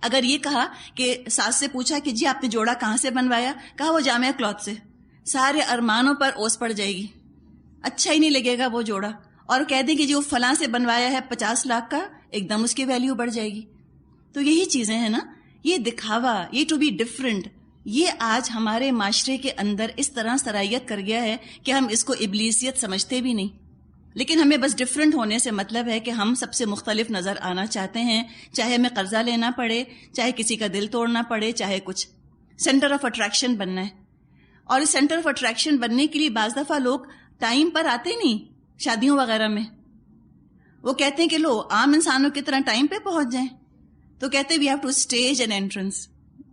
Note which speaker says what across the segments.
Speaker 1: اگر یہ کہا کہ ساس سے پوچھا کہ جی آپ نے جوڑا کہاں سے بنوایا، کہا وہ جامعہ کلاتھ سے، سارے ارمانوں پر اوس پڑ جائے گی، اچھا ہی نہیں لگے گا وہ جوڑا. اور کہہ دیں کہ جو فلاں سے بنوایا ہے 50 لاکھ کا، ایک دم اس کی ویلیو بڑھ جائے گی. تو یہی چیزیں ہیں نا، یہ دکھاوا، یہ ٹو بی ڈفرینٹ، یہ آج ہمارے معاشرے کے اندر اس طرح سرائیت کر گیا ہے کہ ہم اس کو ابلیسیت سمجھتے بھی نہیں. لیکن ہمیں بس ڈفرینٹ ہونے سے مطلب ہے کہ ہم سب سے مختلف نظر آنا چاہتے ہیں، چاہے ہمیں قرضہ لینا پڑے، چاہے کسی کا دل توڑنا پڑے، چاہے کچھ. سینٹر آف اٹریکشن بننا ہے. اور اس سینٹر آف اٹریکشن بننے کے لیے بعض دفعہ لوگ ٹائم پر آتے نہیں شادیوں وغیرہ میں. وہ کہتے ہیں کہ لو عام انسانوں کی طرح ٹائم پہ پہنچ جائیں، تو کہتے we have to stage an entrance.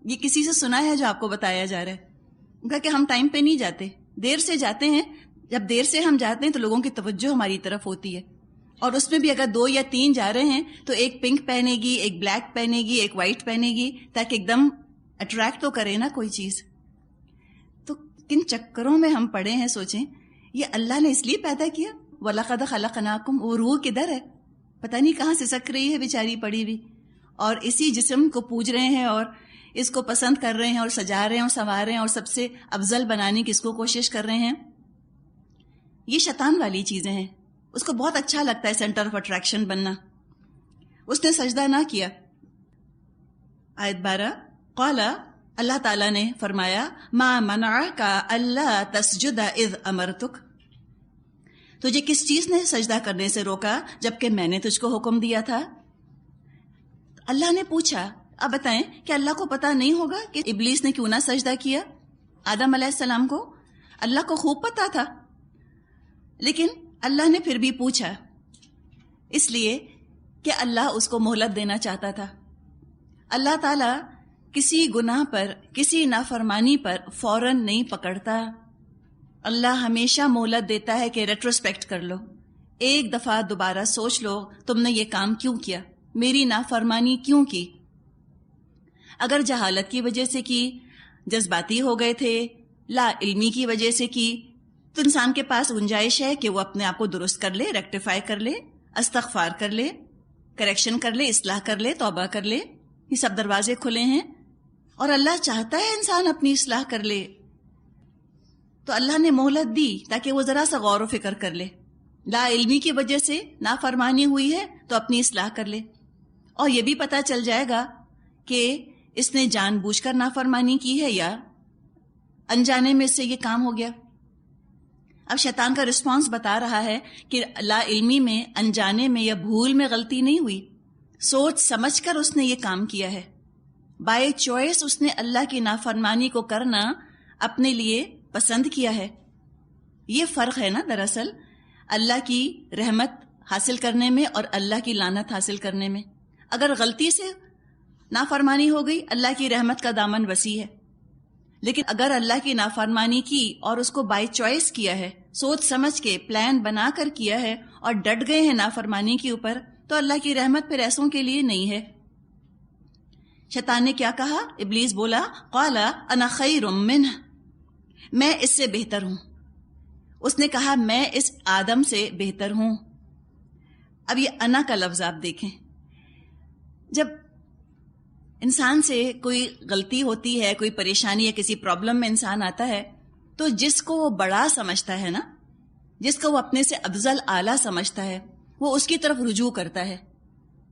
Speaker 1: یہ کسی سے سنا ہے جو آپ کو بتایا جا رہا ہے؟ کہا کہ ہم ٹائم پہ نہیں جاتے، دیر سے جاتے ہیں. جب دیر سے ہم جاتے ہیں تو لوگوں کی توجہ ہماری طرف ہوتی ہے، اور اس میں بھی اگر 2 یا 3 جا رہے ہیں تو ایک پنک پہنے گی، ایک بلیک پہنے گی، ایک وائٹ پہنے گی، تاکہ ایک دم اٹریکٹ تو کرے نا کوئی چیز. تو کن چکروں میں ہم پڑے ہیں سوچیں. یہ اللہ نے اس لیے پیدا کیا. وَلَقَدْ خَلَقْنَاكُمْ، وہ روح کدھر ہے؟ پتہ نہیں کہاں سے سک رہی ہے بیچاری پڑی ہوئی، اور اسی جسم کو پوج رہے ہیں اور اس کو پسند کر رہے ہیں اور سجا رہے ہیں اور سنوار رہے ہیں اور سب سے افضل بنانے کی اس کو کوشش کر رہے ہیں. یہ شیطان والی چیزیں ہیں. اس کو بہت اچھا لگتا ہے سینٹر آف اٹریکشن بننا. اس نے سجدہ نہ کیا. آیت 12 قال، اللہ تعالیٰ نے فرمایا ما منعک الا تسجد اذ امرتک، تجھے کس چیز نے سجدہ کرنے سے روکا جبکہ میں نے تجھ کو حکم دیا تھا؟ اللہ نے پوچھا. اب بتائیں کہ اللہ کو پتا نہیں ہوگا کہ ابلیس نے کیوں نہ سجدہ کیا آدم علیہ السلام کو؟ اللہ کو خوب پتا تھا، لیکن اللہ نے پھر بھی پوچھا، اس لیے کہ اللہ اس کو مہلت دینا چاہتا تھا. اللہ تعالیٰ کسی گناہ پر، کسی نافرمانی پر فوراً نہیں پکڑتا. اللہ ہمیشہ مہلت دیتا ہے کہ ریٹروسپیکٹ کر لو، ایک دفعہ دوبارہ سوچ لو تم نے یہ کام کیوں کیا، میری نافرمانی کیوں کی. اگر جہالت کی وجہ سے کی، جذباتی ہو گئے تھے، لا علمی کی وجہ سے کی، تو انسان کے پاس گنجائش ہے کہ وہ اپنے آپ کو درست کر لے، ریکٹیفائی کر لے، استغفار کر لے، کریکشن کر لے، اصلاح کر لے، توبہ کر لے. یہ سب دروازے کھلے ہیں، اور اللہ چاہتا ہے انسان اپنی اصلاح کر لے. تو اللہ نے مہلت دی تاکہ وہ ذرا سا غور و فکر کر لے. لا علمی کی وجہ سے نافرمانی ہوئی ہے تو اپنی اصلاح کر لے. اور یہ بھی پتہ چل جائے گا کہ اس نے جان بوجھ کر نافرمانی کی ہے یا انجانے میں اس سے یہ کام ہو گیا. اب شیطان کا رسپانس بتا رہا ہے کہ لا علمی میں، انجانے میں یا بھول میں غلطی نہیں ہوئی، سوچ سمجھ کر اس نے یہ کام کیا ہے. بائی چوائس اس نے اللہ کی نافرمانی کو کرنا اپنے لیے پسند کیا ہے. یہ فرق ہے نا دراصل اللہ کی رحمت حاصل کرنے میں اور اللہ کی لعنت حاصل کرنے میں. اگر غلطی سے نافرمانی ہو گئی، اللہ کی رحمت کا دامن وسیع ہے. لیکن اگر اللہ کی نافرمانی کی اور اس کو بائی چوائس کیا ہے، سوچ سمجھ کے پلان بنا کر کیا ہے اور ڈٹ گئے ہیں نافرمانی کے اوپر، تو اللہ کی رحمت پھر ایسوں کے لیے نہیں ہے. شیطان نے کیا کہا؟ ابلیس بولا قال انا خیر منہ، میں اس سے بہتر ہوں. اس نے کہا میں اس آدم سے بہتر ہوں. اب یہ انا کا لفظ آپ دیکھیں، جب انسان سے کوئی غلطی ہوتی ہے، کوئی پریشانی یا کسی پرابلم میں انسان آتا ہے، تو جس کو وہ بڑا سمجھتا ہے نا، جس کو وہ اپنے سے افضل اعلیٰ سمجھتا ہے، وہ اس کی طرف رجوع کرتا ہے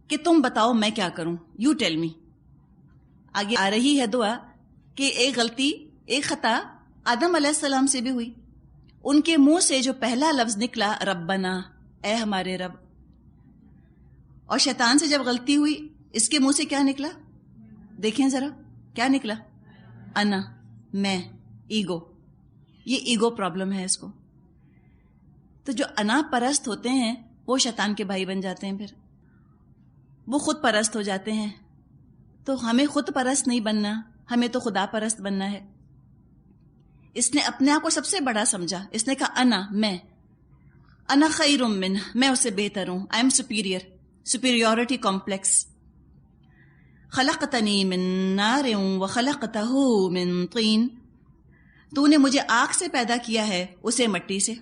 Speaker 1: کہ تم بتاؤ میں کیا کروں، یو ٹیل می. آگے آ رہی ہے دعا کہ ایک غلطی، ایک خطا آدم علیہ السلام سے بھی ہوئی. ان کے منہ سے جو پہلا لفظ نکلا ربنا، اے ہمارے رب. اور شیطان سے جب غلطی ہوئی، اس کے منہ سے کیا نکلا؟ دیکھیں ذرا کیا نکلا؟ انا، میں، ایگو. یہ ایگو پرابلم ہے اس کو. تو جو انا پرست ہوتے ہیں وہ شیطان کے بھائی بن جاتے ہیں، پھر وہ خود پرست ہو جاتے ہیں. تو ہمیں خود پرست نہیں بننا، ہمیں تو خدا پرست بننا ہے. اس نے اپنے آپ کو سب سے بڑا سمجھا. اس نے کہا میں، انا خیر منہ، میں اس سے بہتر ہوں. I am superior, superiority complex. خلقتنی من نار وخلقتہ من طین، تو نے مجھے آگ سے پیدا کیا ہے، اسے مٹی سے.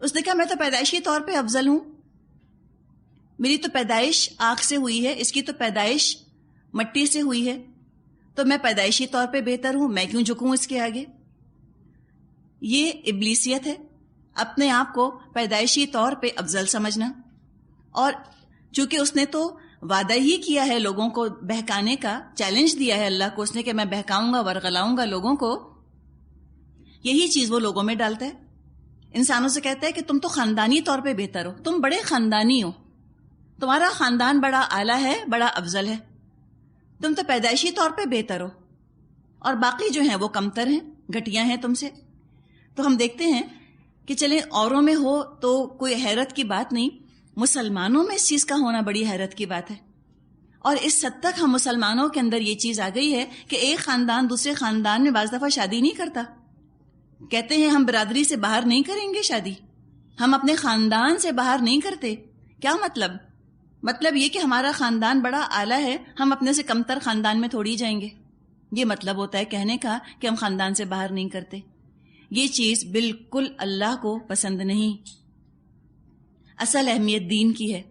Speaker 1: اس نے کہا میں تو پیدائشی طور پہ افضل ہوں، میری تو پیدائش آگ سے ہوئی ہے، اس کی تو پیدائش مٹی سے ہوئی ہے تو میں پیدائشی طور پہ بہتر ہوں، میں کیوں جھکوں اس کے آگے؟ یہ ابلیسیت ہے، اپنے آپ کو پیدائشی طور پہ افضل سمجھنا. اور چونکہ اس نے تو وعدہ ہی کیا ہے لوگوں کو بہکانے کا، چیلنج دیا ہے اللہ کو اس نے کہ میں بہکاؤں گا، ورغلاؤں گا لوگوں کو، یہی چیز وہ لوگوں میں ڈالتا ہے. انسانوں سے کہتا ہے کہ تم تو خاندانی طور پہ بہتر ہو، تم بڑے خاندانی ہو، تمہارا خاندان بڑا اعلیٰ ہے، بڑا افضل ہے، تم تو پیدائشی طور پہ بہتر ہو، اور باقی جو ہیں وہ کمتر ہیں، گھٹیا ہیں تم سے. تو ہم دیکھتے ہیں کہ چلیں اوروں میں ہو تو کوئی حیرت کی بات نہیں، مسلمانوں میں اس چیز کا ہونا بڑی حیرت کی بات ہے. اور اس حد تک ہم مسلمانوں کے اندر یہ چیز آ گئی ہے کہ ایک خاندان دوسرے خاندان میں بعض دفعہ شادی نہیں کرتا. کہتے ہیں ہم برادری سے باہر نہیں کریں گے شادی، ہم اپنے خاندان سے باہر نہیں کرتے. کیا مطلب؟ مطلب یہ کہ ہمارا خاندان بڑا اعلیٰ ہے، ہم اپنے سے کمتر خاندان میں تھوڑی جائیں گے. یہ مطلب ہوتا ہے کہنے کا کہ ہم خاندان سے باہر نہیں کرتے. یہ چیز بالکل اللہ کو پسند نہیں. اصل اہمیت دین کی ہے،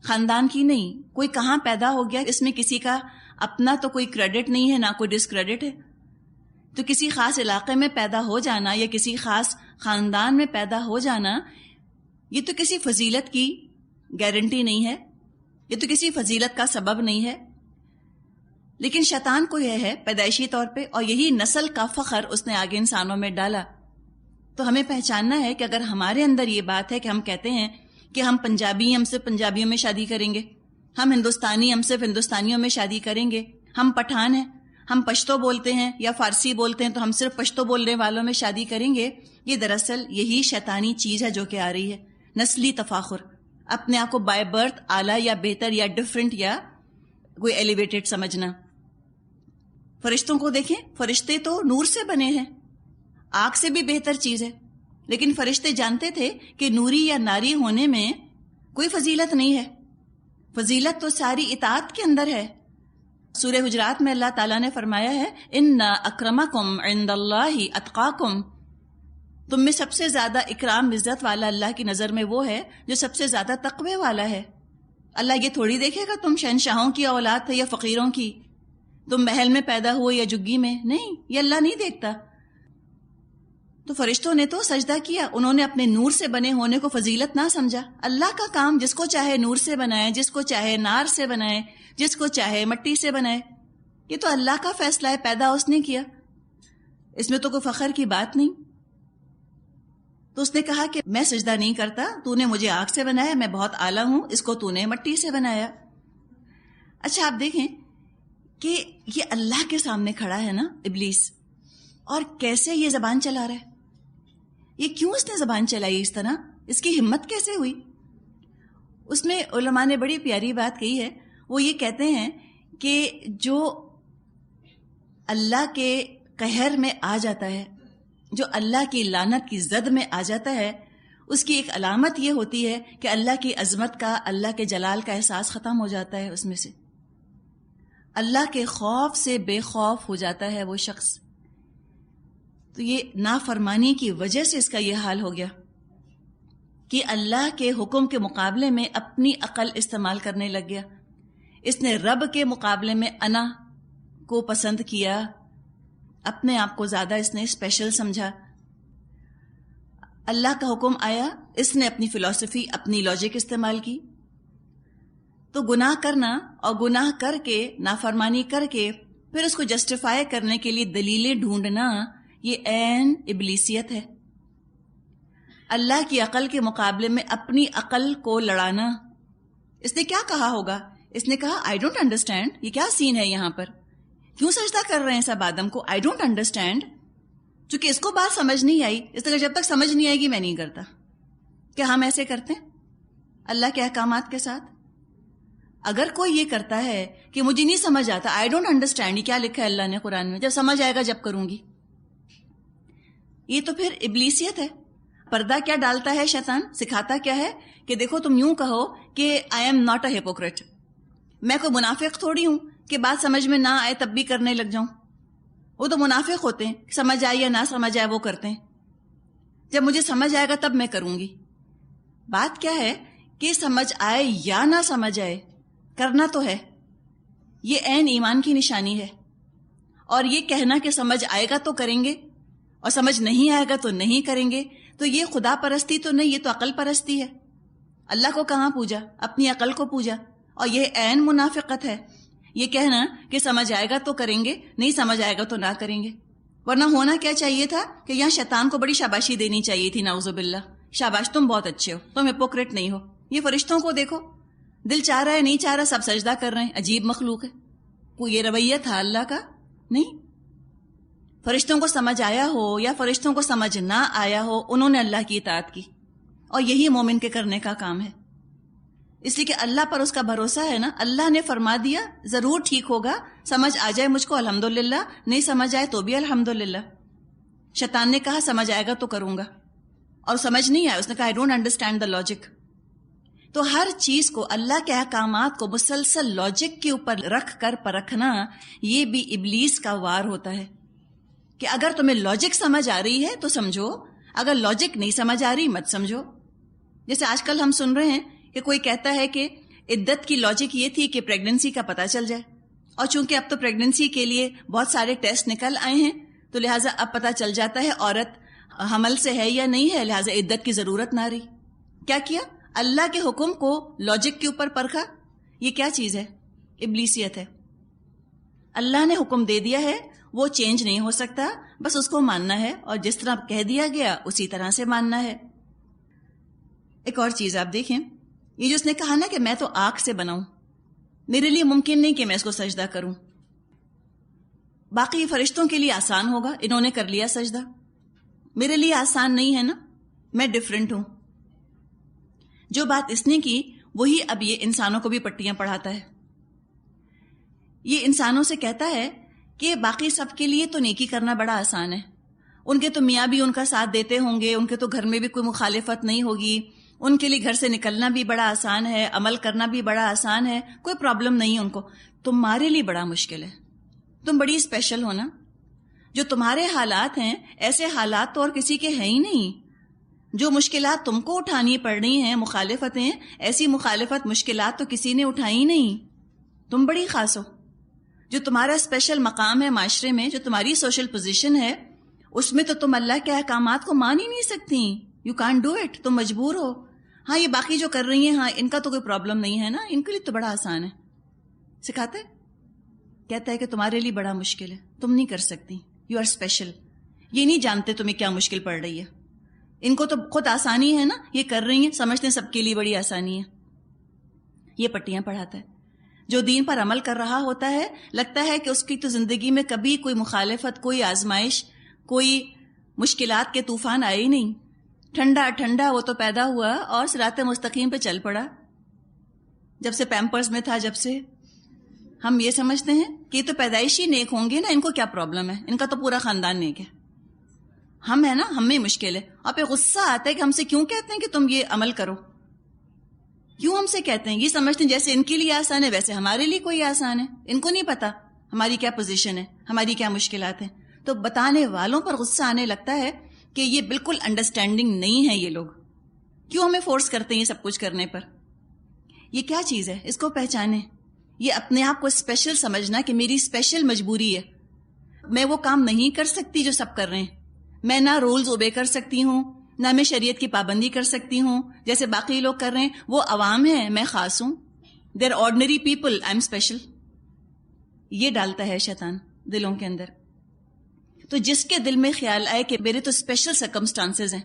Speaker 1: خاندان کی نہیں. کوئی کہاں پیدا ہو گیا، اس میں کسی کا اپنا تو کوئی کریڈٹ نہیں ہے، نہ کوئی ڈسکریڈٹ ہے. تو کسی خاص علاقے میں پیدا ہو جانا یا کسی خاص خاندان میں پیدا ہو جانا، یہ تو کسی فضیلت کی گارنٹی نہیں ہے، یہ تو کسی فضیلت کا سبب نہیں ہے. لیکن شیطان کو یہ ہے پیدائشی طور پہ، اور یہی نسل کا فخر اس نے آگے انسانوں میں ڈالا. تو ہمیں پہچاننا ہے کہ اگر ہمارے اندر یہ بات ہے کہ ہم کہتے ہیں کہ ہم پنجابی، ہم صرف پنجابیوں میں شادی کریں گے، ہم ہندوستانی، ہم صرف ہندوستانیوں میں شادی کریں گے، ہم پٹھان ہیں، ہم پشتو بولتے ہیں یا فارسی بولتے ہیں تو ہم صرف پشتو بولنے والوں میں شادی کریں گے، یہ دراصل یہی شیطانی چیز ہے جو کہ آ رہی ہے. نسلی تفاخر، اپنے آپ کو بائی برتھ اعلیٰ یا بہتر یا ڈفرینٹ یا کوئی ایلیویٹڈ سمجھنا. فرشتوں کو دیکھیں، فرشتے تو نور سے بنے ہیں، آگ سے بھی بہتر چیز ہے، لیکن فرشتے جانتے تھے کہ نوری یا ناری ہونے میں کوئی فضیلت نہیں ہے. فضیلت تو ساری اطاعت کے اندر ہے. سورہ حجرات میں اللہ تعالیٰ نے فرمایا ہے ان اکرمکم عند اللہ اتقاکم، تم میں سب سے زیادہ اکرام عزت والا اللہ کی نظر میں وہ ہے جو سب سے زیادہ تقوی والا ہے. اللہ یہ تھوڑی دیکھے گا تم شہنشاہوں کی اولاد تھے یا فقیروں کی، تم محل میں پیدا ہوئے یا جگی میں، نہیں، یہ اللہ نہیں دیکھتا. تو فرشتوں نے تو سجدہ کیا، انہوں نے اپنے نور سے بنے ہونے کو فضیلت نہ سمجھا. اللہ کا کام جس کو چاہے نور سے بنائے، جس کو چاہے نار سے بنائے، جس کو چاہے مٹی سے بنائے، یہ تو اللہ کا فیصلہ ہے، پیدا اس نے کیا، اس میں تو کوئی فخر کی بات نہیں. تو اس نے کہا کہ میں سجدہ نہیں کرتا، تو نے مجھے آگ سے بنایا، میں بہت اعلیٰ ہوں، اس کو تو نے مٹی سے بنایا. اچھا آپ دیکھیں کہ یہ اللہ کے سامنے کھڑا ہے نا ابلیس، اور کیسے یہ زبان چلا رہا ہے. یہ کیوں اس نے زبان چلائی اس طرح، اس کی ہمت کیسے ہوئی؟ اس میں علماء نے بڑی پیاری بات کہی ہے. وہ یہ کہتے ہیں کہ جو اللہ کے قہر میں آ جاتا ہے، جو اللہ کی لعنت کی زد میں آ جاتا ہے، اس کی ایک علامت یہ ہوتی ہے کہ اللہ کی عظمت کا، اللہ کے جلال کا احساس ختم ہو جاتا ہے. اس میں سے اللہ کے خوف سے بے خوف ہو جاتا ہے وہ شخص. تو یہ نافرمانی کی وجہ سے اس کا یہ حال ہو گیا کہ اللہ کے حکم کے مقابلے میں اپنی عقل استعمال کرنے لگ گیا. اس نے رب کے مقابلے میں انا کو پسند کیا، اپنے آپ کو زیادہ اس نے اسپیشل سمجھا. اللہ کا حکم آیا، اس نے اپنی فلسفی، اپنی لاجک استعمال کی. تو گناہ کرنا اور گناہ کر کے، نافرمانی کر کے، پھر اس کو جسٹیفائی کرنے کے لیے دلیلیں ڈھونڈنا، یہ عین ابلیسیت ہے. اللہ کی عقل کے مقابلے میں اپنی عقل کو لڑانا. اس نے کیا کہا ہوگا؟ اس نے کہا آئی ڈونٹ انڈرسٹینڈ، یہ کیا سین ہے یہاں پر، کیوں سجدہ کر رہے ہیں سب آدم کو؟ I don't understand. چونکہ اس کو بات سمجھ نہیں آئی، اس طرح جب تک سمجھ نہیں آئے گی میں نہیں کرتا. کیا ہم ایسے کرتے ہیں اللہ کے احکامات کے ساتھ؟ اگر کوئی یہ کرتا ہے کہ مجھے نہیں سمجھ آتا، آئی ڈونٹ انڈرسٹینڈ، یہ کیا لکھا ہے اللہ نے قرآن میں، جب سمجھ آئے گا جب کروں گی، یہ تو پھر ابلیسیت ہے. پردہ کیا ڈالتا ہے شیطان؟ سکھاتا کیا ہے کہ دیکھو تم یوں کہو کہ I am not a hypocrite, میں کوئی منافق تھوڑی ہوں کہ بات سمجھ میں نہ آئے تب بھی کرنے لگ جاؤں. وہ تو منافق ہوتے ہیں، سمجھ آئے یا نہ سمجھ آئے وہ کرتے ہیں، جب مجھے سمجھ آئے گا تب میں کروں گی. بات کیا ہے کہ سمجھ آئے یا نہ سمجھ آئے، کرنا تو ہے. یہ عین ایمان کی نشانی ہے. اور یہ کہنا کہ سمجھ آئے گا تو کریں گے اور سمجھ نہیں آئے گا تو نہیں کریں گے، تو یہ خدا پرستی تو نہیں، یہ تو عقل پرستی ہے. اللہ کو کہاں پوجا؟ اپنی عقل کو پوجا. اور یہ عین منافقت ہے، یہ کہنا کہ سمجھ آئے گا تو کریں گے، نہیں سمجھ آئے گا تو نہ کریں گے. ورنہ ہونا کیا چاہیے تھا کہ یہاں شیطان کو بڑی شاباشی دینی چاہیے تھی، نعوذ باللہ. شاباش، تم بہت اچھے ہو، تم ہپوکریٹ نہیں ہو. یہ فرشتوں کو دیکھو، دل چاہ رہا ہے نہیں چاہ رہا سب سجدہ کر رہے ہیں. عجیب مخلوق ہے. کوئی یہ رویہ تھا اللہ کا؟ نہیں. فرشتوں کو سمجھ آیا ہو یا فرشتوں کو سمجھ نہ آیا ہو، انہوں نے اللہ کی اطاعت کی، اور یہی مومن کے کرنے کا کام ہے. اس لیے کہ اللہ پر اس کا بھروسہ ہے نا. اللہ نے فرما دیا ضرور ٹھیک ہوگا، سمجھ آ جائے مجھ کو الحمدللہ، نہیں سمجھ آئے تو بھی الحمدللہ. شیطان نے کہا سمجھ آئے گا تو کروں گا، اور سمجھ نہیں آیا، اس نے کہا I don't understand the logic. تو ہر چیز کو، اللہ کے احکامات کو مسلسل لاجک کے اوپر رکھ کر پرکھنا، یہ بھی ابلیس کا وار ہوتا ہے کہ اگر تمہیں لاجک سمجھ آ رہی ہے تو سمجھو، اگر لاجک نہیں سمجھ آ رہی مت سمجھو. جیسے آج کل ہم سن رہے ہیں کہ کوئی کہتا ہے کہ عدت کی لاجک یہ تھی کہ پریگننسی کا پتہ چل جائے، اور چونکہ اب تو پریگننسی کے لیے بہت سارے ٹیسٹ نکل آئے ہیں تو لہٰذا اب پتہ چل جاتا ہے عورت حمل سے ہے یا نہیں ہے، لہٰذا عدت کی ضرورت نہ رہی. کیا کیا؟ اللہ کے حکم کو لاجک کے اوپر پرکھا. یہ کیا چیز ہے؟ ابلیسیت ہے. اللہ نے حکم دے دیا ہے، وہ چینج نہیں ہو سکتا، بس اس کو ماننا ہے، اور جس طرح کہہ دیا گیا اسی طرح سے ماننا ہے. ایک اور چیز آپ دیکھیں، یہ جو اس نے کہا نا کہ میں تو آگ سے بنا ہوں، میرے لیے ممکن نہیں کہ میں اس کو سجدہ کروں. باقی فرشتوں کے لیے آسان ہوگا، انہوں نے کر لیا سجدہ، میرے لیے آسان نہیں ہے نا، میں ڈیفرنٹ ہوں. جو بات اس نے کی وہی اب یہ انسانوں کو بھی پٹیاں پڑھاتا ہے. یہ انسانوں سے کہتا ہے کہ باقی سب کے لیے تو نیکی کرنا بڑا آسان ہے، ان کے تو میاں بھی ان کا ساتھ دیتے ہوں گے، ان کے تو گھر میں بھی کوئی مخالفت نہیں ہوگی، ان کے لیے گھر سے نکلنا بھی بڑا آسان ہے، عمل کرنا بھی بڑا آسان ہے، کوئی پرابلم نہیں ان کو. تمہارے لیے بڑا مشکل ہے، تم بڑی اسپیشل ہو نا. جو تمہارے حالات ہیں ایسے حالات تو اور کسی کے ہیں ہی نہیں. جو مشکلات تم کو اٹھانی پڑ رہی ہیں، مخالفتیں، ایسی مخالفت مشکلات تو کسی نے اٹھائی نہیں. تم بڑی خاص ہو. جو تمہارا اسپیشل مقام ہے معاشرے میں، جو تمہاری سوشل پوزیشن ہے، اس میں تو تم اللہ کے احکامات کو مان ہی نہیں سکتی. یو کانٹ ڈو اٹ، تم مجبور ہو. ہاں یہ باقی جو کر رہی ہیں، ہاں ان کا تو کوئی پرابلم نہیں ہے نا، ان کے لیے تو بڑا آسان ہے. سکھاتے کہتا ہے کہ تمہارے لیے بڑا مشکل ہے، تم نہیں کر سکتی، یو آر اسپیشل. یہ نہیں جانتے تمہیں کیا مشکل پڑ رہی ہے. ان کو تو خود آسانی ہے نا، یہ کر رہی ہیں، سمجھتے ہیں سب کے لیے بڑی آسانی ہے. یہ پٹیاں پڑھاتا ہے. جو دین پر عمل کر رہا ہوتا ہے، لگتا ہے کہ اس کی تو زندگی میں کبھی کوئی مخالفت، کوئی آزمائش، کوئی مشکلات کے طوفان آئے ہی نہیں. ٹھنڈا ٹھنڈا وہ تو پیدا ہوا اور صراط مستقیم پہ چل پڑا. جب سے پیمپرز میں تھا، جب سے ہم یہ سمجھتے ہیں کہ یہ تو پیدائشی نیک ہوں گے نا، ان کو کیا پرابلم ہے، ان کا تو پورا خاندان نیک ہے. ہم ہے نا، ہم میں مشکل ہے. اور پھر غصہ آتا ہے کہ ہم سے کیوں کہتے ہیں کہ تم یہ عمل کرو، کیوں ہم سے کہتے ہیں. یہ سمجھتے ہیں جیسے ان کے لیے آسان ہے ویسے ہمارے لیے کوئی آسان ہے. ان کو نہیں پتا ہماری کیا پوزیشن ہے، ہماری کیا مشکلات ہیں. تو بتانے والوں پر غصہ آنے لگتا ہے کہ یہ بالکل انڈرسٹینڈنگ نہیں ہے. یہ لوگ کیوں ہمیں فورس کرتے ہیں یہ سب کچھ کرنے پر. یہ کیا چیز ہے، اس کو پہچانے. یہ اپنے آپ کو اسپیشل سمجھنا کہ میری اسپیشل مجبوری ہے، میں وہ کام نہیں کر سکتی جو سب کر رہے ہیں. میں نہ رولز اوبے کر سکتی ہوں، نہ میں شریعت کی پابندی کر سکتی ہوں جیسے باقی لوگ کر رہے ہیں. وہ عوام ہیں، میں خاص ہوں. They're ordinary people, I am special. یہ ڈالتا ہے شیطان دلوں کے اندر. تو جس کے دل میں خیال آئے کہ میرے تو اسپیشل سرکمسٹانسز ہیں،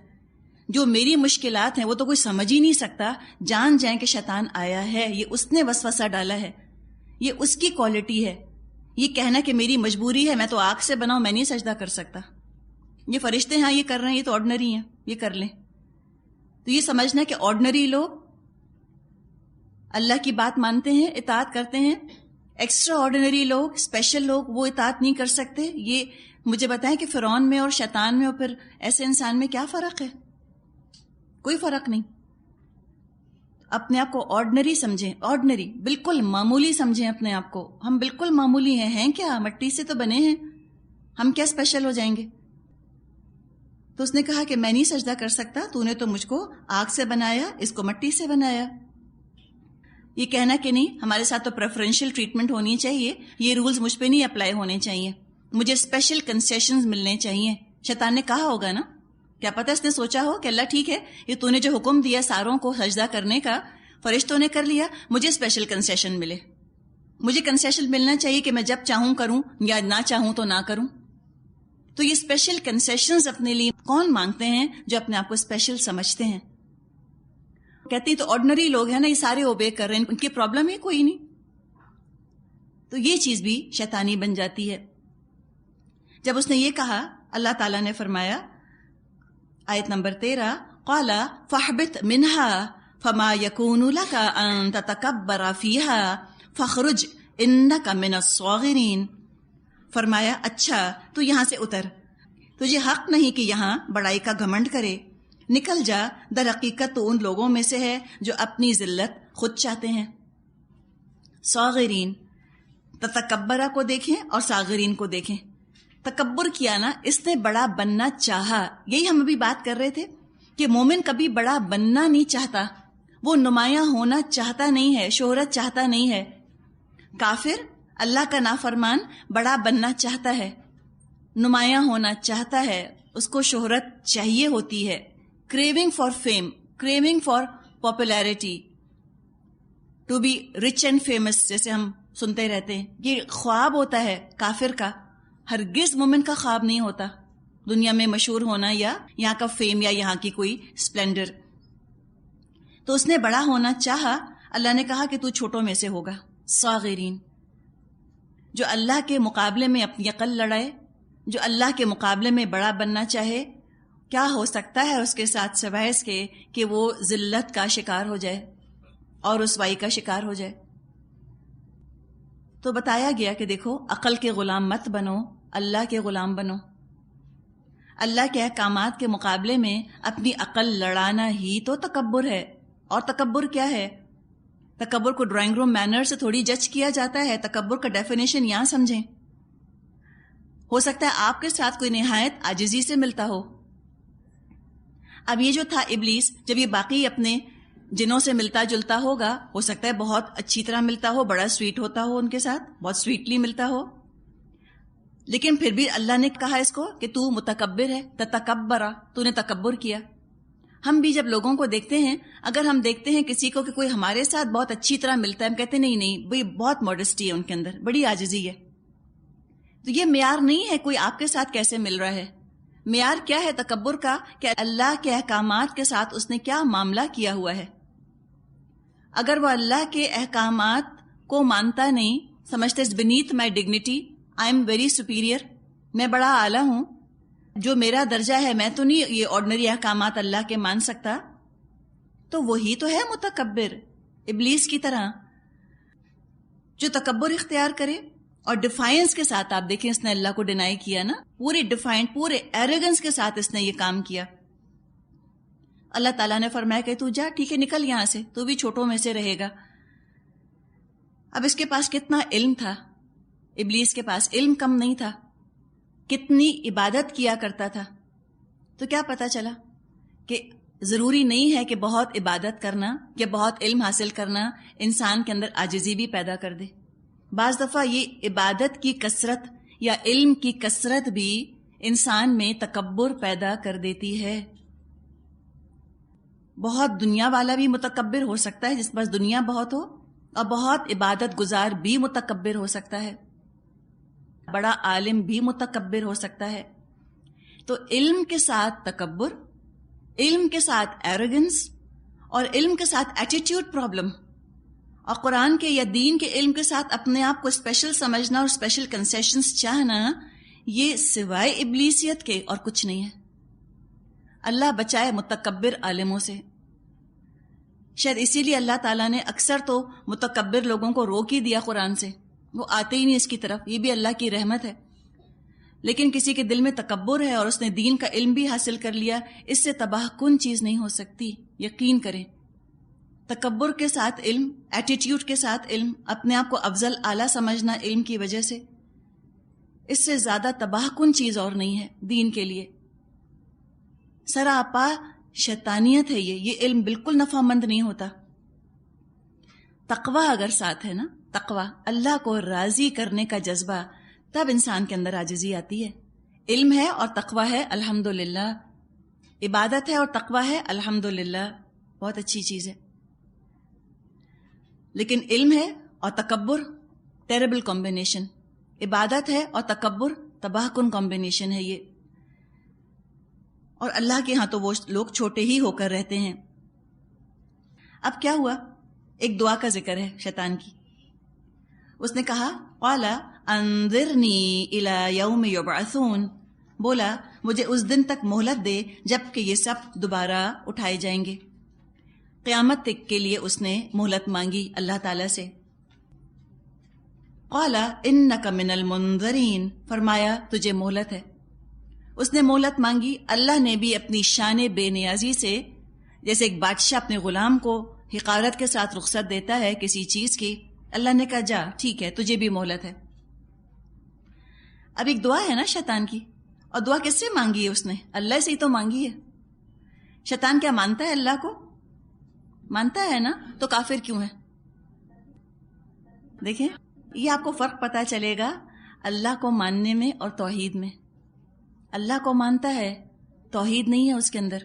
Speaker 1: جو میری مشکلات ہیں وہ تو کوئی سمجھ ہی نہیں سکتا، جان جائیں کہ شیطان آیا ہے، یہ اس نے وسوسہ ڈالا ہے، یہ اس کی کوالٹی ہے. یہ کہنا کہ میری مجبوری ہے، میں تو آگ سے بنا ہوں، میں نہیں سجدہ کر سکتا. یہ فرشتے ہاں یہ کر رہے ہیں، یہ تو آرڈنری ہیں، یہ کر لیں. تو یہ سمجھنا کہ آرڈنری لوگ اللہ کی بات مانتے ہیں، اطاعت کرتے ہیں، ایکسٹرا آرڈنری لوگ، اسپیشل لوگ، وہ اطاعت نہیں کر سکتے. یہ مجھے بتائیں کہ فرعون میں اور شیطان میں اور پھر ایسے انسان میں کیا فرق ہے؟ کوئی فرق نہیں. اپنے آپ کو آرڈنری سمجھیں، آرڈنری، بالکل معمولی سمجھیں اپنے آپ کو. ہم بالکل معمولی ہیں کیا؟ مٹی سے تو بنے ہیں، ہم کیا اسپیشل ہو جائیں گے؟ تو اس نے کہا کہ میں نہیں سجدہ کر سکتا، تو نے تو مجھ کو آگ سے بنایا، اس کو مٹی سے بنایا. یہ کہنا کہ نہیں ہمارے ساتھ تو پریفرنشل ٹریٹمنٹ ہونی چاہیے, یہ رولز مجھ پہ نہیں اپلائی ہونے چاہیے, مجھے اسپیشل کنسیشنز ملنے چاہیے. شیطان نے کہا ہوگا نا, کیا پتہ اس نے سوچا ہو کہ اللہ ٹھیک ہے یہ تو نے جو حکم دیا ساروں کو سجدہ کرنے کا, فرشتوں نے کر لیا, مجھے اسپیشل کنسیشن ملے, مجھے کنسیشن ملنا چاہیے کہ میں جب چاہوں کروں یا نہ چاہوں تو نہ کروں. تو یہ اسپیشل کنسیشنز اپنے لیے کون مانگتے ہیں؟ جو اپنے آپ کو اسپیشل سمجھتے ہیں. کہتے ہیں تو آرڈنری لوگ ہیں نا, یہ سارے اوبے کر رہے ہیں, ان کی پرابلم ہی کوئی نہیں. تو یہ چیز بھی شیطانی بن جاتی ہے. جب اس نے یہ کہا, اللہ تعالیٰ نے فرمایا آیت نمبر 13, قال فاہبط منها فما يكون لك ان تتكبر فيها فاخرج انك من الصاغرين. فرمایا اچھا تو یہاں سے اتر, تجھے حق نہیں کہ یہاں بڑائی کا گھمنڈ کرے, نکل جا, در حقیقت تو ان لوگوں میں سے ہے جو اپنی ذلت خود چاہتے ہیں. صاغرین, تتکبرہ کو دیکھیں اور صاغرین کو دیکھیں. تکبر کیا نا, اس نے بڑا بننا چاہا. یہی ہم ابھی بات کر رہے تھے کہ مومن کبھی بڑا بننا نہیں چاہتا, وہ نمایاں ہونا چاہتا نہیں ہے, شہرت چاہتا نہیں ہے. کافر, اللہ کا نافرمان بڑا بننا چاہتا ہے, نمایاں ہونا چاہتا ہے, اس کو شہرت چاہیے ہوتی ہے. craving for fame, craving for popularity, to be rich and famous, جیسے ہم سنتے رہتے ہیں. یہ خواب ہوتا ہے کافر کا, ہرگز مومن کا خواب نہیں ہوتا دنیا میں مشہور ہونا یا یہاں کا فیم یا یہاں کی کوئی اسپلینڈر. تو اس نے بڑا ہونا چاہا, اللہ نے کہا کہ تو چھوٹوں میں سے ہوگا. صاغرین, جو اللہ کے مقابلے میں اپنی عقل لڑائے, جو اللہ کے مقابلے میں بڑا بننا چاہے, کیا ہو سکتا ہے اس کے ساتھ سوائے اس کے کہ وہ ذلت کا شکار ہو جائے اور رسوائی کا شکار ہو جائے. تو بتایا گیا کہ دیکھو, عقل کے غلام مت بنو, اللہ کے غلام بنو. اللہ کے احکامات کے مقابلے میں اپنی عقل لڑانا ہی تو تکبر ہے. اور تکبر کیا ہے؟ تکبر کو ڈرائنگ روم مینر سے تھوڑی جج کیا جاتا ہے. تکبر کا ڈیفینیشن یہاں سمجھیں. ہو سکتا ہے آپ کے ساتھ کوئی نہایت عاجزی سے ملتا ہو. اب یہ جو تھا ابلیس, جب یہ باقی اپنے جنوں سے ملتا جلتا ہوگا, ہو سکتا ہے بہت اچھی طرح ملتا ہو, بڑا سویٹ ہوتا ہو ان کے ساتھ, بہت سویٹلی ملتا ہو, لیکن پھر بھی اللہ نے کہا اس کو کہ تو متکبر ہے. تتکبرا, تو نے تکبر کیا. ہم بھی جب لوگوں کو دیکھتے ہیں, اگر ہم دیکھتے ہیں کسی کو کہ کوئی ہمارے ساتھ بہت اچھی طرح ملتا ہے, ہم کہتے ہیں نہیں نہیں بھئی بہت ماڈسٹی ہے ان کے اندر, بڑی عاجزی ہے. تو یہ معیار نہیں ہے کوئی آپ کے ساتھ کیسے مل رہا ہے. معیار کیا ہے تکبر کا؟ کہ اللہ کے احکامات کے ساتھ اس نے کیا معاملہ کیا ہوا ہے. اگر وہ اللہ کے احکامات کو مانتا نہیں, سمجھتے اس beneath my dignity, I am very superior, میں بڑا اعلیٰ ہوں, جو میرا درجہ ہے میں تو نہیں یہ آرڈنری احکامات اللہ کے مان سکتا, تو وہی تو ہے متکبر, ابلیس کی طرح جو تکبر اختیار کرے. اور ڈیفائنس کے ساتھ آپ دیکھیں اس نے اللہ کو ڈینائی کیا نا, پورے ڈیفائنڈ, پورے ایروگنس کے ساتھ اس نے یہ کام کیا. اللہ تعالیٰ نے فرمایا کہ تو جا, ٹھیک ہے نکل یہاں سے, تو بھی چھوٹوں میں سے رہے گا. اب اس کے پاس کتنا علم تھا, ابلیس کے پاس علم کم نہیں تھا, کتنی عبادت کیا کرتا تھا. تو کیا پتا چلا کہ ضروری نہیں ہے کہ بہت عبادت کرنا یا بہت علم حاصل کرنا انسان کے اندر عاجزی بھی پیدا کر دے. بعض دفعہ یہ عبادت کی کثرت یا علم کی کثرت بھی انسان میں تکبر پیدا کر دیتی ہے. بہت دنیا والا بھی متکبر ہو سکتا ہے, جس پاس دنیا بہت ہو, اور بہت عبادت گزار بھی متکبر ہو سکتا ہے, بڑا عالم بھی متکبر ہو سکتا ہے. تو علم کے ساتھ تکبر, علم کے ساتھ ایروگنس, اور علم کے ساتھ ایٹیٹیوڈ پرابلم, اور قرآن کے یا دین کے علم کے ساتھ اپنے آپ کو اسپیشل سمجھنا اور اسپیشل کنسیشنز چاہنا, یہ سوائے ابلیسیت کے اور کچھ نہیں ہے. اللہ بچائے متکبر عالموں سے. شاید اسی لیے اللہ تعالیٰ نے اکثر تو متکبر لوگوں کو روک ہی دیا قرآن سے, وہ آتے ہی نہیں اس کی طرف. یہ بھی اللہ کی رحمت ہے. لیکن کسی کے دل میں تکبر ہے اور اس نے دین کا علم بھی حاصل کر لیا, اس سے تباہ کن چیز نہیں ہو سکتی, یقین کریں. تکبر کے ساتھ علم, ایٹیٹیوڈ کے ساتھ علم, اپنے آپ کو افضل اعلیٰ سمجھنا علم کی وجہ سے, اس سے زیادہ تباہ کن چیز اور نہیں ہے دین کے لیے. سراپا شیطانیت ہے یہ علم بالکل نفع مند نہیں ہوتا. تقوی اگر ساتھ ہے نا، تقوی اللہ کو راضی کرنے کا جذبہ، تب انسان کے اندر عاجزی آتی ہے. علم ہے اور تقوی ہے الحمدللہ، عبادت ہے اور تقوی ہے الحمدللہ، بہت اچھی چیز ہے. لیکن علم ہے اور تکبر ٹیریبل کمبینیشن، عبادت ہے اور تکبر تباہ کن کمبینیشن ہے یہ. اور اللہ کے ہاں تو وہ لوگ چھوٹے ہی ہو کر رہتے ہیں. اب کیا ہوا؟ ایک دعا کا ذکر ہے شیطان کی. اس نے کہا قال انذرنی الی یوم یبعثون، بولا مجھے اس دن تک مہلت دے جب کہ یہ سب دوبارہ اٹھائے جائیں گے. قیامت تک کے لیے اس نے مہلت مانگی اللہ تعالیٰ سے. قال انک من المنذرین، فرمایا تجھے مہلت ہے. اس نے مہلت مانگی. اللہ نے بھی اپنی شان بے نیازی سے، جیسے ایک بادشاہ اپنے غلام کو حقارت کے ساتھ رخصت دیتا ہے کسی چیز کی، اللہ نے کہا جا ٹھیک ہے تجھے بھی مہلت ہے. اب ایک دعا ہے نا شیطان کی، اور دعا کس سے مانگی ہے اس نے؟ اللہ سے ہی تو مانگی ہے. شیطان کیا مانتا ہے اللہ کو؟ مانتا ہے نا، تو کافر کیوں ہے؟ دیکھیں یہ آپ کو فرق پتا چلے گا اللہ کو ماننے میں اور توحید میں. اللہ کو مانتا ہے، توحید نہیں ہے اس کے اندر.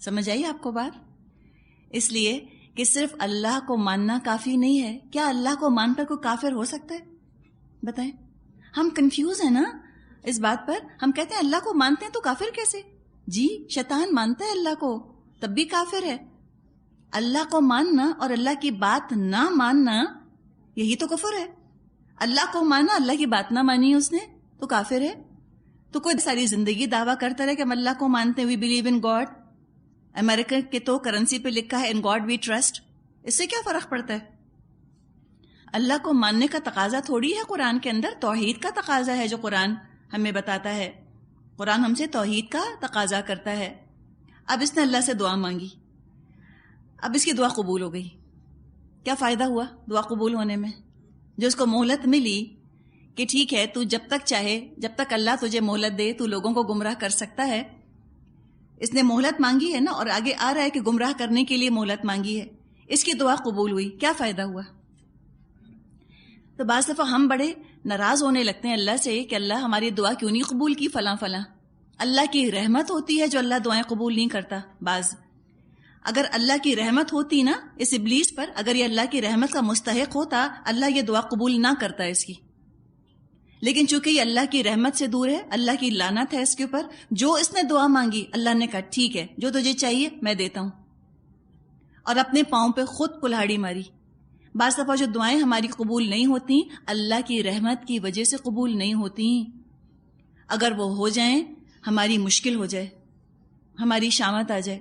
Speaker 1: سمجھ آئی آپ کو بات؟ اس لیے کہ صرف اللہ کو ماننا کافی نہیں ہے. کیا اللہ کو مان کر کوئی کافر ہو سکتا ہے؟ بتائیں. ہم کنفیوز ہیں نا اس بات پر. ہم کہتے ہیں اللہ کو مانتے ہیں تو کافر کیسے؟ جی شیطان مانتا ہے اللہ کو تب بھی کافر ہے. اللہ کو ماننا اور اللہ کی بات نہ ماننا یہی تو کفر ہے. اللہ کو مانا، اللہ کی بات نہ مانی اس نے تو کافر ہے. تو کوئی ساری زندگی دعویٰ کرتا رہے کہ ہم اللہ کو مانتے ہیں، وی بلیو ان گاڈ. امریکہ کے تو کرنسی پہ لکھا ہے ان گاڈ وی ٹرسٹ. اس سے کیا فرق پڑتا ہے؟ اللہ کو ماننے کا تقاضا تھوڑی ہے قرآن کے اندر، توحید کا تقاضا ہے جو قرآن ہمیں بتاتا ہے. قرآن ہم سے توحید کا تقاضا کرتا ہے. اب اس نے اللہ سے دعا مانگی، اب اس کی دعا قبول ہو گئی. کیا فائدہ ہوا دعا قبول ہونے میں؟ جو اس کو مہلت ملی کہ ٹھیک ہے تو جب تک چاہے، جب تک اللہ تجھے مہلت دے تو لوگوں کو گمراہ کر سکتا ہے. اس نے مہلت مانگی ہے نا، اور آگے آ رہا ہے کہ گمراہ کرنے کے لیے مہلت مانگی ہے. اس کی دعا قبول ہوئی، کیا فائدہ ہوا؟ تو بعض دفعہ ہم بڑے ناراض ہونے لگتے ہیں اللہ سے کہ اللہ ہماری دعا کیوں نہیں قبول کی فلاں فلاں. اللہ کی رحمت ہوتی ہے جو اللہ دعائیں قبول نہیں کرتا. بعض اگر اللہ کی رحمت ہوتی نا اس ابلیس پر، اگر یہ اللہ کی رحمت کا مستحق ہوتا، اللہ یہ دعا قبول نہ کرتا اس کی. لیکن چونکہ یہ اللہ کی رحمت سے دور ہے، اللہ کی لعنت ہے اس کے اوپر. جو اس نے دعا مانگی اللہ نے کہا ٹھیک ہے جو تجھے چاہیے میں دیتا ہوں، اور اپنے پاؤں پہ خود کلہاڑی ماری. بعض دفعہ جو دعائیں ہماری قبول نہیں ہوتی اللہ کی رحمت کی وجہ سے قبول نہیں ہوتی. اگر وہ ہو جائیں ہماری مشکل ہو جائے، ہماری شامت آ جائے،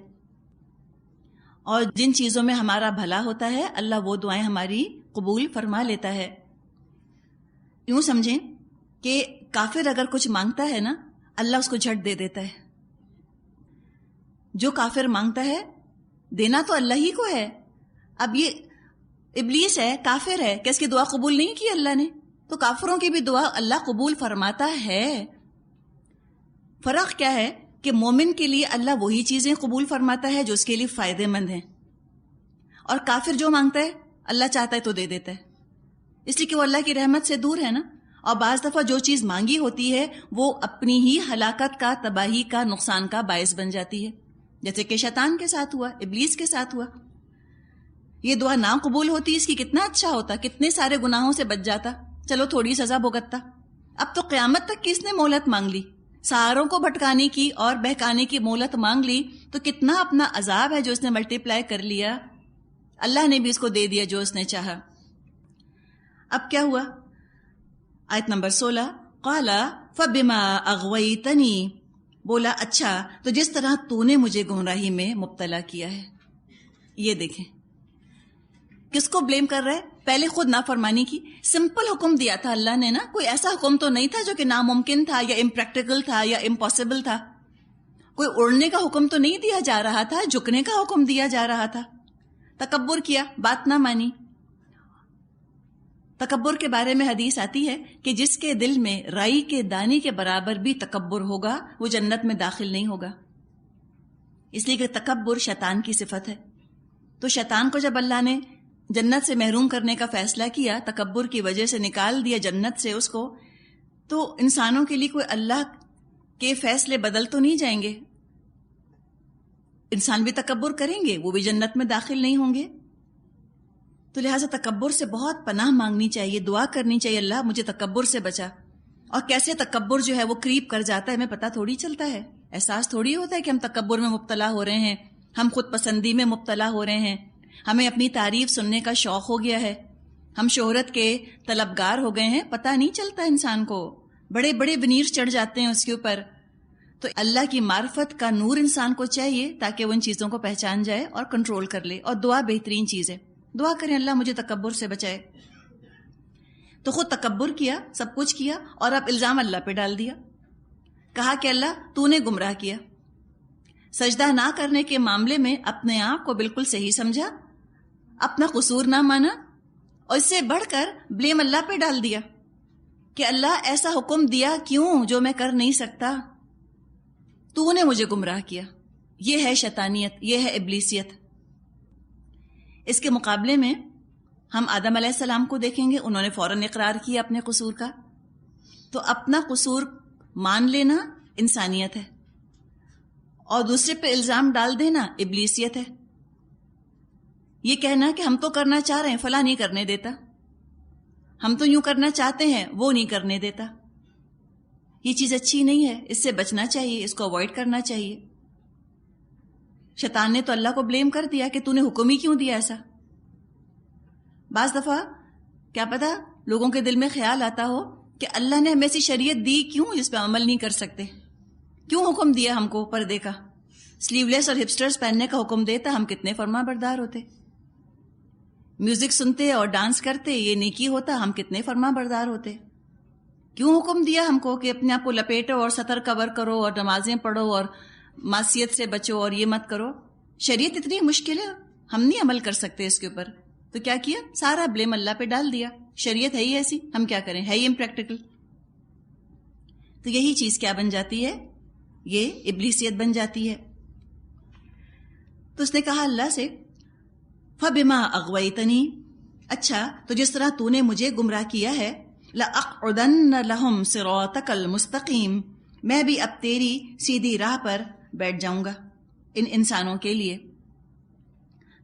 Speaker 1: اور جن چیزوں میں ہمارا بھلا ہوتا ہے اللہ وہ دعائیں ہماری قبول فرما لیتا ہے. یوں سمجھیں کہ کافر اگر کچھ مانگتا ہے نا اللہ اس کو جھٹ دے دیتا ہے. جو کافر مانگتا ہے دینا تو اللہ ہی کو ہے. اب یہ ابلیس ہے، کافر ہے، کہ اس کی دعا قبول نہیں کی اللہ نے، تو کافروں کی بھی دعا اللہ قبول فرماتا ہے. فرق کیا ہے کہ مومن کے لیے اللہ وہی چیزیں قبول فرماتا ہے جو اس کے لیے فائدے مند ہیں، اور کافر جو مانگتا ہے اللہ چاہتا ہے تو دے دیتا ہے، اس لیے کہ وہ اللہ کی رحمت سے دور ہے نا. اور بعض دفعہ جو چیز مانگی ہوتی ہے وہ اپنی ہی ہلاکت کا، تباہی کا، نقصان کا باعث بن جاتی ہے، جیسے کہ شیطان کے ساتھ ہوا، ابلیس کے ساتھ ہوا. یہ دعا نہ قبول ہوتی اس کی کتنا اچھا ہوتا، کتنے سارے گناہوں سے بچ جاتا، چلو تھوڑی سزا بھگتتا. اب تو قیامت تک کی اس نے مہلت مانگ لی، ساروں کو بھٹکانے کی اور بہکانے کی مہلت مانگ لی، تو کتنا اپنا عذاب ہے جو اس نے ملٹی پلائی کر لیا. اللہ نے بھی اس کو دے دیا جو اس نے چاہا. اب کیا ہوا؟ آیت نمبر 16 قال فبما اغویتنی، بولا اچھا تو جس طرح تو نے مجھے گمراہی میں مبتلا کیا ہے. یہ دیکھیں کس کو بلیم کر رہا ہے؟ پہلے خود نافرمانی کی. سمپل حکم دیا تھا اللہ نے نا، کوئی ایسا حکم تو نہیں تھا جو کہ ناممکن تھا یا امپریکٹیکل تھا یا امپاسبل تھا. کوئی اڑنے کا حکم تو نہیں دیا جا رہا تھا، جھکنے کا حکم دیا جا رہا تھا. تکبر کیا، بات نہ مانی. تکبر کے بارے میں حدیث آتی ہے کہ جس کے دل میں رائی کے دانے کے برابر بھی تکبر ہوگا وہ جنت میں داخل نہیں ہوگا. اس لیے کہ تکبر شیطان کی صفت ہے. تو شیطان کو جب اللہ نے جنت سے محروم کرنے کا فیصلہ کیا، تکبر کی وجہ سے نکال دیا جنت سے اس کو، تو انسانوں کے لیے کوئی اللہ کے فیصلے بدل تو نہیں جائیں گے؟ انسان بھی تکبر کریں گے، وہ بھی جنت میں داخل نہیں ہوں گے. تو لہٰذا تکبر سے بہت پناہ مانگنی چاہیے، دعا کرنی چاہیے، اللہ مجھے تکبر سے بچا. اور کیسے تکبر جو ہے وہ کریپ کر جاتا ہے ہمیں پتہ تھوڑی چلتا ہے، احساس تھوڑی ہوتا ہے کہ ہم تکبر میں مبتلا ہو رہے ہیں، ہم خود پسندی میں مبتلا ہو رہے ہیں، ہمیں اپنی تعریف سننے کا شوق ہو گیا ہے، ہم شہرت کے طلبگار ہو گئے ہیں، پتہ نہیں چلتا انسان کو، بڑے بڑے ونیر چڑھ جاتے ہیں اس کے اوپر. تو اللہ کی معرفت کا نور انسان کو چاہیے تاکہ وہ ان چیزوں کو پہچان جائے اور کنٹرول کر لے. اور دعا بہترین چیز ہے، دعا کریں اللہ مجھے تکبر سے بچائے. تو خود تکبر کیا، سب کچھ کیا، اور اب الزام اللہ پہ ڈال دیا. کہا کہ اللہ تو نے گمراہ کیا. سجدہ نہ کرنے کے معاملے میں اپنے آپ کو بالکل صحیح سمجھا، اپنا قصور نہ مانا، اور اس سے بڑھ کر بلیم اللہ پہ ڈال دیا کہ اللہ ایسا حکم دیا کیوں جو میں کر نہیں سکتا، تو نے مجھے گمراہ کیا. یہ ہے شیطانیت، یہ ہے ابلیسیت. اس کے مقابلے میں ہم آدم علیہ السلام کو دیکھیں گے، انہوں نے فوراً اقرار کیا اپنے قصور کا. تو اپنا قصور مان لینا انسانیت ہے، اور دوسرے پہ الزام ڈال دینا ابلیسیت ہے. یہ کہنا کہ ہم تو کرنا چاہ رہے ہیں، فلاں نہیں کرنے دیتا، ہم تو یوں کرنا چاہتے ہیں، وہ نہیں کرنے دیتا. یہ چیز اچھی نہیں ہے، اس سے بچنا چاہیے، اس کو اوائڈ کرنا چاہیے. شیطان نے تو اللہ کو بلیم کر دیا کہ تو نے حکم ہی کیوں دیا ایسا. بعض دفعہ کیا پتا لوگوں کے دل میں خیال آتا ہو کہ اللہ نے ہمیں ایسی شریعت دی کیوں جس پہ عمل نہیں کر سکتے، کیوں حکم دیا ہم کو پردے کا، سلیو لیس اور ہپسٹرز پہننے کا حکم دیتا، ہم کتنے فرما بردار ہوتے. میوزک سنتے اور ڈانس کرتے یہ نیکی ہوتا، ہم کتنے فرما بردار ہوتے. کیوں حکم دیا ہم کو کہ اپنے آپ کو لپیٹو اور سطر کور کرو اور نمازیں پڑھو اور معصیت سے بچو اور یہ مت کرو. شریعت اتنی مشکل ہے، ہم نہیں عمل کر سکتے اس کے اوپر. تو کیا کیا، سارا بلیم اللہ پہ ڈال دیا. شریعت ہے ہی ایسی، ہم کیا کریں، ہے ہی امپریکٹیکل. تو یہی چیز کیا بن جاتی ہے، یہ ابلیسیت بن جاتی ہے. تو اس نے کہا اللہ سے فَبِمَا أَغْوَيْتَنِي، اچھا تو جس طرح تو نے مجھے گمراہ کیا ہے، لَأَقْعُدَنَّ لَهُمْ صِرَاطَكَ الْمُسْتَقِيمِ، میں بھی اب تیری سیدھی راہ پر بیٹھ جاؤں گا ان انسانوں کے لیے.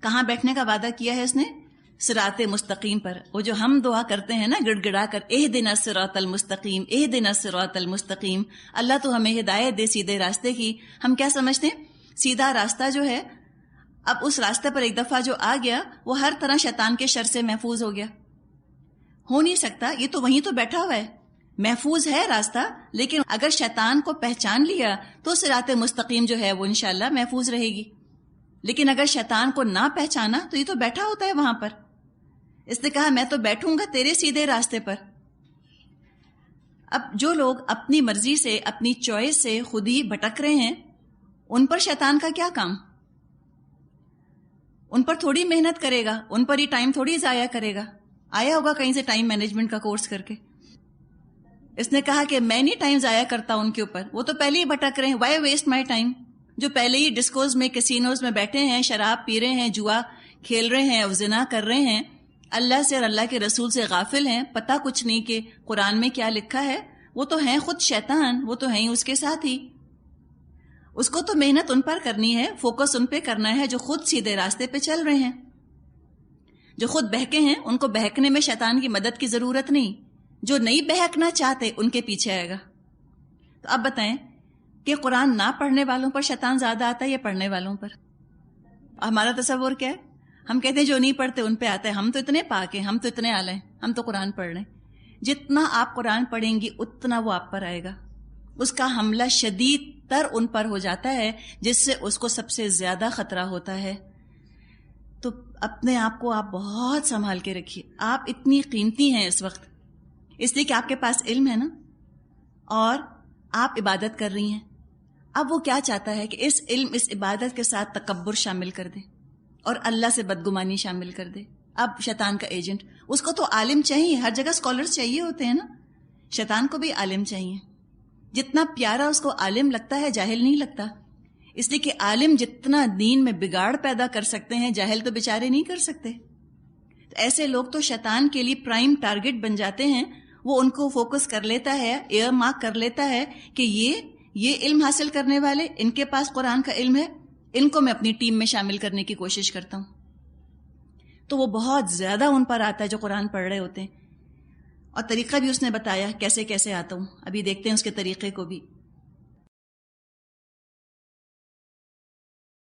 Speaker 1: کہاں بیٹھنے کا وعدہ کیا ہے اس نے؟ صراط مستقیم پر. وہ جو ہم دعا کرتے ہیں نا گڑ گڑا کر، اہدنا الصراط المستقیم، اہدنا الصراط المستقیم، اللہ تو ہمیں ہدایت دے سیدھے راستے کی. ہم کیا سمجھتے ہیں سیدھا راستہ جو ہے، اب اس راستے پر ایک دفعہ جو آ گیا وہ ہر طرح شیطان کے شر سے محفوظ ہو گیا. ہو نہیں سکتا، یہ تو وہیں تو بیٹھا ہوا ہے، محفوظ ہے راستہ، لیکن اگر شیطان کو پہچان لیا تو صراط مستقیم جو ہے وہ انشاءاللہ محفوظ رہے گی. لیکن اگر شیطان کو نہ پہچانا تو یہ تو بیٹھا ہوتا ہے وہاں پر. اس نے کہا میں تو بیٹھوں گا تیرے سیدھے راستے پر. اب جو لوگ اپنی مرضی سے، اپنی چوائس سے خود ہی بھٹک رہے ہیں، ان پر شیطان کا کیا کام؟ ان پر تھوڑی محنت کرے گا، ان پر ہی ٹائم تھوڑی ضائع کرے گا. آیا ہوگا کہیں سے ٹائم مینجمنٹ کا کورس کر کے. اس نے کہا کہ میں نہیں ٹائم ضائع کرتا ان کے اوپر، وہ تو پہلے ہی بھٹک رہے ہیں. Why waste my time? جو پہلے ہی ڈسکوز میں، کسینوز میں بیٹھے ہیں، شراب پی رہے ہیں، جوا کھیل رہے ہیں، زنا کر رہے ہیں، اللہ سے اور اللہ کے رسول سے غافل ہیں، پتہ کچھ نہیں کہ قرآن میں کیا لکھا ہے. وہ تو ہیں خود شیطان، وہ تو ہیں ہی اس کے ساتھ ہی. اس کو تو محنت ان پر کرنی ہے، فوکس ان پہ کرنا ہے جو خود سیدھے راستے پہ چل رہے ہیں. جو خود بہکے ہیں ان کو بہکنے میں شیطان کی مدد کی ضرورت نہیں. جو نہیں بہکنا چاہتے ان کے پیچھے آئے گا. تو اب بتائیں کہ قرآن نہ پڑھنے والوں پر شیطان زیادہ آتا ہے یا پڑھنے والوں پر؟ ہمارا تصور کیا ہے؟ ہم کہتے ہیں جو نہیں پڑھتے ان پہ آتا ہے. ہم تو اتنے پاک ہیں، ہم تو اتنے اعلی ہیں، ہم تو قرآن پڑھ رہے ہیں. جتنا آپ قرآن پڑھیں گی اتنا وہ آپ پر آئے گا. اس کا حملہ شدید تر ان پر ہو جاتا ہے جس سے اس کو سب سے زیادہ خطرہ ہوتا ہے. تو اپنے آپ کو آپ بہت سنبھال کے رکھیے. آپ اتنی قیمتی ہیں اس وقت، اس لیے کہ آپ کے پاس علم ہے نا، اور آپ عبادت کر رہی ہیں. اب وہ کیا چاہتا ہے کہ اس علم، اس عبادت کے ساتھ تکبر شامل کر دے اور اللہ سے بدگمانی شامل کر دے. اب شیطان کا ایجنٹ، اس کو تو عالم چاہیے، ہر جگہ اسکالرز چاہیے ہوتے ہیں نا. شیطان کو بھی عالم چاہیے. جتنا پیارا اس کو عالم لگتا ہے جاہل نہیں لگتا. اس لیے کہ عالم جتنا دین میں بگاڑ پیدا کر سکتے ہیں جاہل تو بیچارے نہیں کر سکتے. ایسے لوگ تو شیطان کے لیے پرائم ٹارگٹ بن جاتے ہیں. وہ ان کو فوکس کر لیتا ہے, ایئر مارک کر لیتا ہے کہ یہ علم حاصل کرنے والے, ان کے پاس قرآن کا علم ہے, ان کو میں اپنی ٹیم میں شامل کرنے کی کوشش کرتا ہوں. تو وہ بہت زیادہ ان پر آتا ہے جو قرآن پڑھ رہے ہوتے ہیں. اور طریقہ بھی اس نے بتایا کیسے کیسے آتا ہوں. ابھی دیکھتے ہیں اس کے طریقے کو بھی.